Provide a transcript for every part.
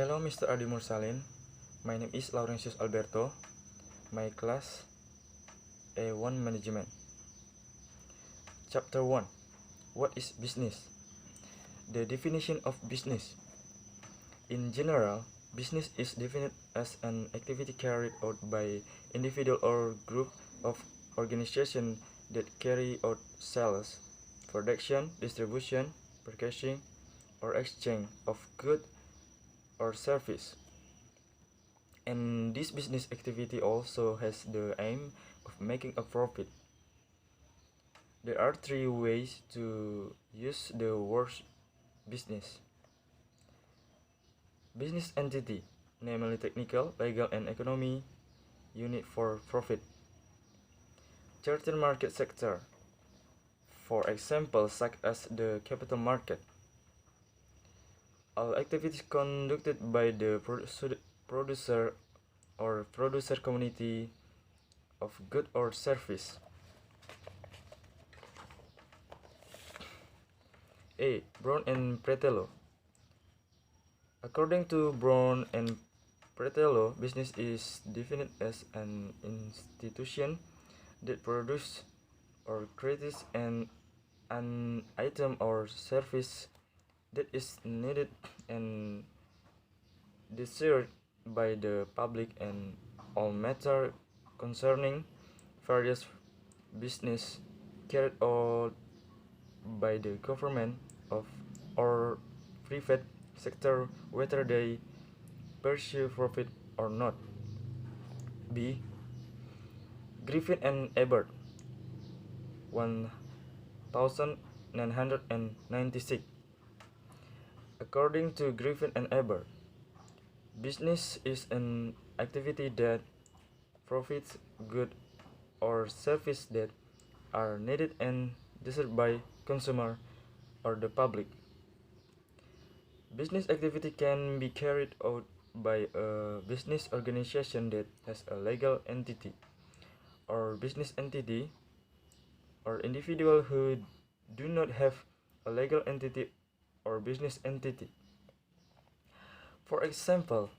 Hello, Mr. Adi Mursalin. My name is Laurensius Albertho. My class A1 Management. Chapter 1. What is business? The definition of business. In general, business is defined as an activity carried out by individual or group of organizations that carry out sales, production, distribution, purchasing, or exchange of goods or service. And this business activity also has the aim of making a profit. There are three ways to use the word business. Business entity, namely technical, legal, and economy unit for profit. Certain market sector, for example, such as the capital market. All activities conducted by the producer or producer community of good or service. A. Brown and Pretello. According to Brown and Pretello, business is defined as an institution that produces or creates an item or service that is needed and desired by the public, and all matter concerning various business carried out by the government of or private sector, whether they pursue profit or not. B. Griffin and Ebert, 1996. According to Griffin and Ebert, business is an activity that profits goods or services that are needed and desired by consumer or the public. Business activity can be carried out by a business organization that has a legal entity, or business entity, or individual who do not have a legal entity or business entity. For example,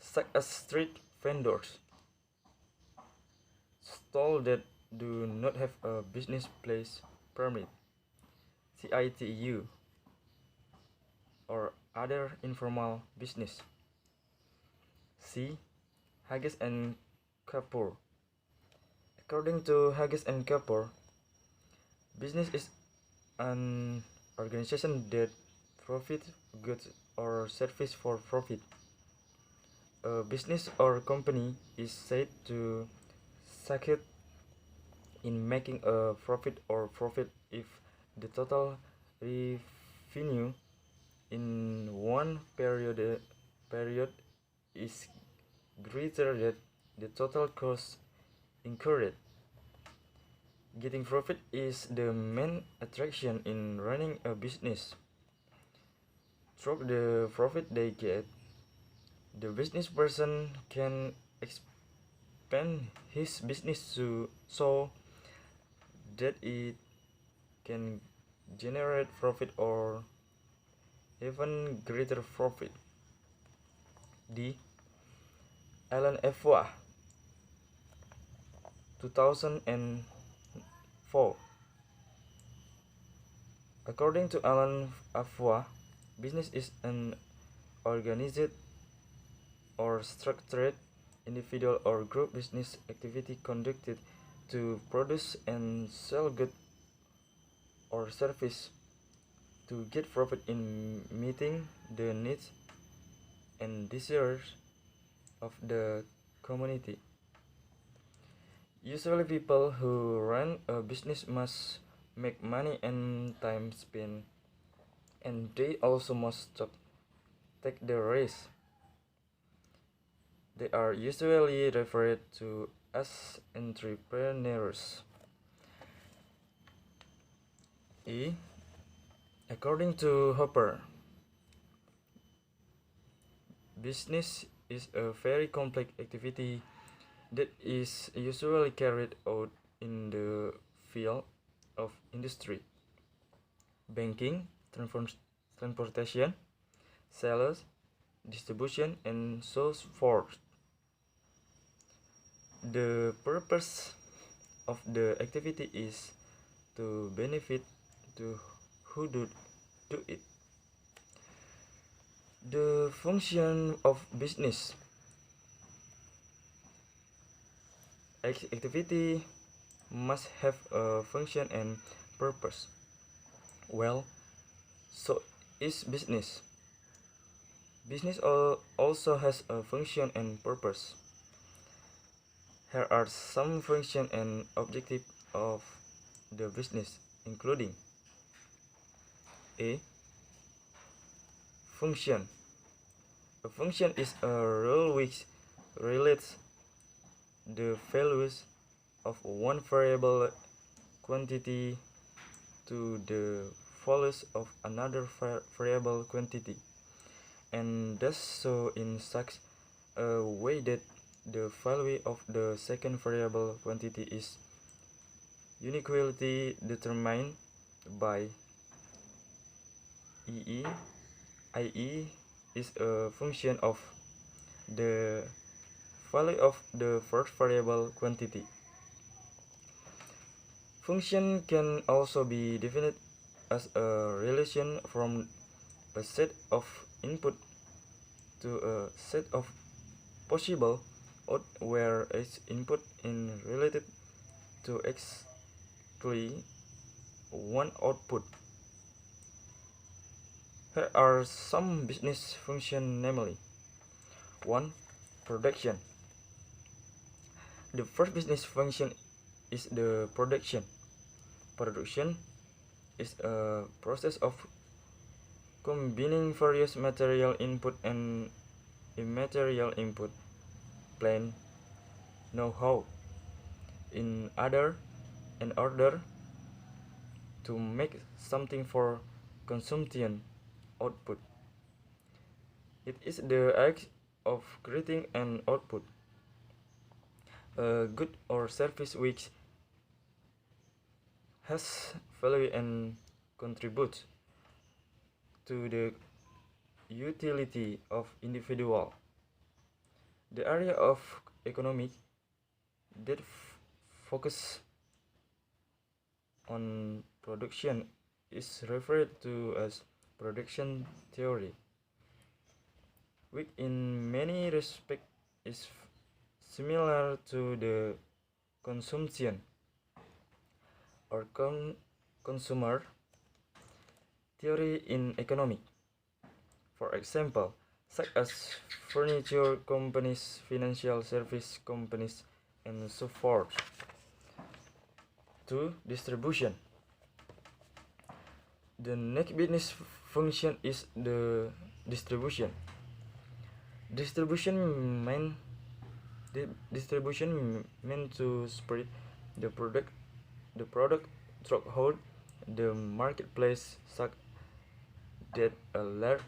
such as street vendors, stalls that do not have a business place permit, CITU, or other informal business. C. Haggis and Kapoor. According to Haggis and Kapoor, business is an organization that profits goods or service for profit. A business or company is said to succeed in making a profit or profit if the total revenue in one period is greater than the total cost incurred. Getting profit is the main attraction in running a business. Through the profit they get, the business person can expand his business so that it can generate profit or even greater profit. D. Alan Afua, 2004. According to Alan Afua, business is an organized or structured individual or group business activity conducted to produce and sell goods or service to get profit in meeting the needs and desires of the community. Usually people who run a business must make money and time spent, and they also must take the risk. They are usually referred to as entrepreneurs. E. According to Hopper, business is a very complex activity that is usually carried out in the field of industry, banking, transportation, sales, distribution, and so forth. The purpose of the activity is to benefit to who do it. The function of business activity must have a function and purpose. Well, so is business. Business also has a function and purpose. Here are some function and objective of the business, including A. Function. A function is a rule which relates the values of one variable quantity to the values of another variable quantity, and does so in such a way that the value of the second variable quantity is uniquely determined by EE, i.e. is a function of the value of the first variable quantity. Function can also be defined as a relation from a set of input to a set of possible out where each input is related to exactly one output. Here are some business functions, namely 1. Production. The first business function is the production. Production is a process of combining various material input and immaterial input, plan, know-how, in order to make something for consumption output. It is the act of creating an output, a good or service which has value and contributes to the utility of individual. The area of economic that focus on production is referred to as production theory, which in many respects is similar to the consumption or consumer theory in economic. For example, such as furniture companies, financial service companies, and so forth. 2. Distribution. The next business function is the distribution. Distribution meant to spread the product throughout the marketplace such that a large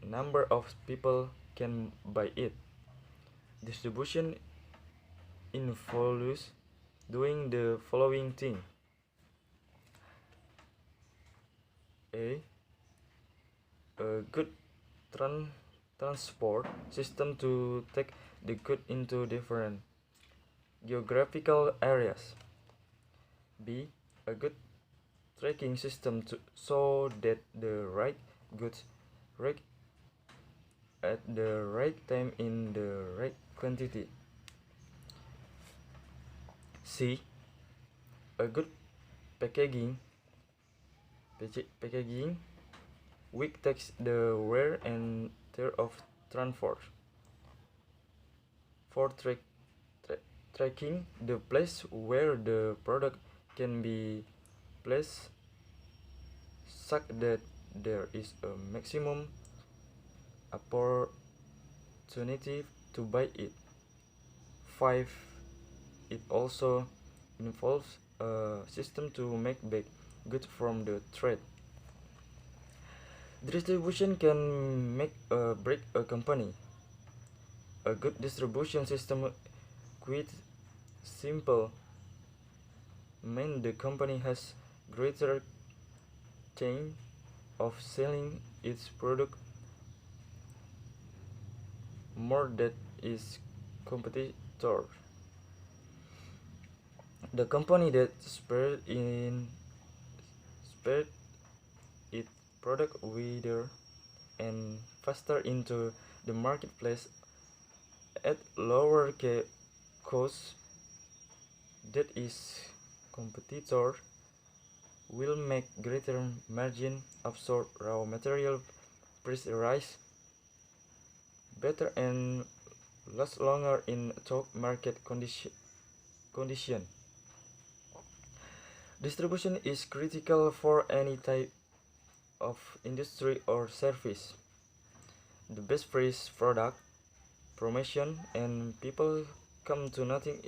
number of people can buy it. Distribution involves doing the following thing. A good transport system to take the good into different geographical areas. B. A good tracking system so that the right goods reach at the right time in the right quantity. C. A good packaging which takes the wear and tear of transport. For tracking the place where the product can be placed such that there is a maximum opportunity to buy it. 5. It also involves a system to make back goods from the trade. Distribution can make or break a company. A good distribution system, quite simple, means the company has greater chance of selling its product more than its competitor. The company that spread its product wider and faster into the marketplace at lower cost that is competitor will make greater margin, absorb raw material price rise better, and last longer in tough market condition. Distribution is critical for any type of industry or service. The best price, product, promotion, and people come to nothing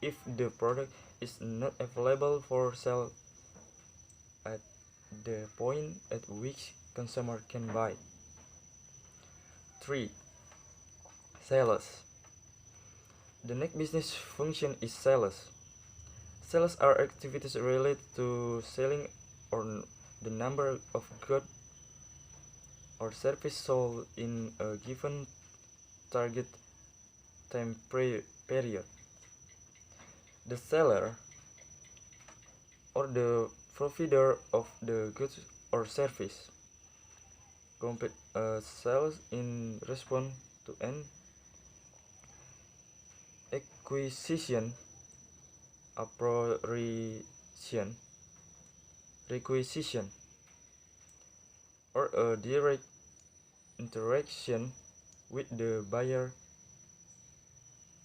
if the product is not available for sale at the point at which consumer can buy. 3. Sales. The next business function is sales. Sales are activities related to selling or the number of goods or service sold in a given target time period. The seller or the provider of the goods or service complete sales in response to an acquisition, appropriation, requisition, or a direct interaction with the buyer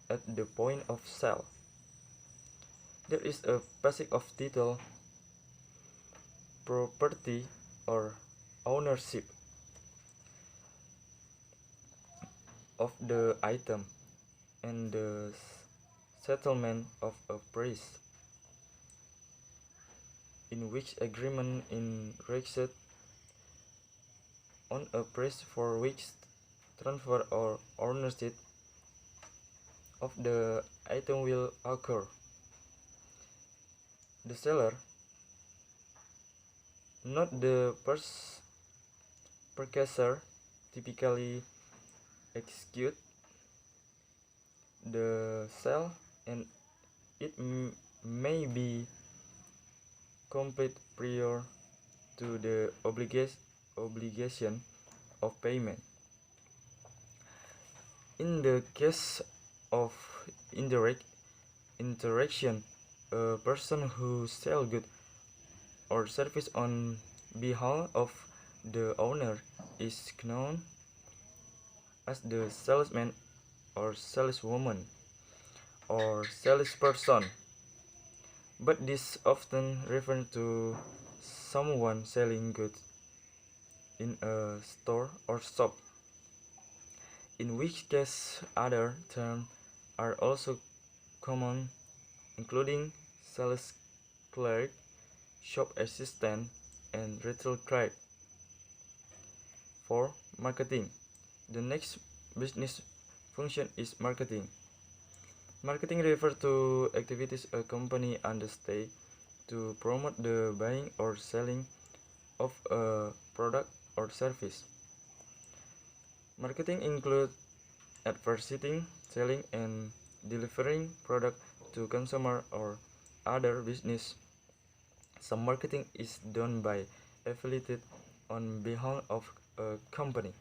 at the point of sale. There is a basic of title, property, or ownership of the item and the settlement of a price, in which agreement is reached on a price for which transfer or ownership of the item will occur. The seller, not the purchaser, typically execute the sale, and it may be complete prior to the obligation of payment. In the case of indirect interaction, a person who sells goods or service on behalf of the owner is known as the salesman or saleswoman or salesperson, but this often refers to someone selling goods in a store or shop, in which case other terms are also common, including sales clerk, shop assistant, and retail clerk. 4. Marketing. The next business function is marketing. Marketing refers to activities a company undertakes to promote the buying or selling of a product or service. Marketing includes advertising, selling, and delivering product to consumer or other business. Some marketing is done by affiliated on behalf of a company.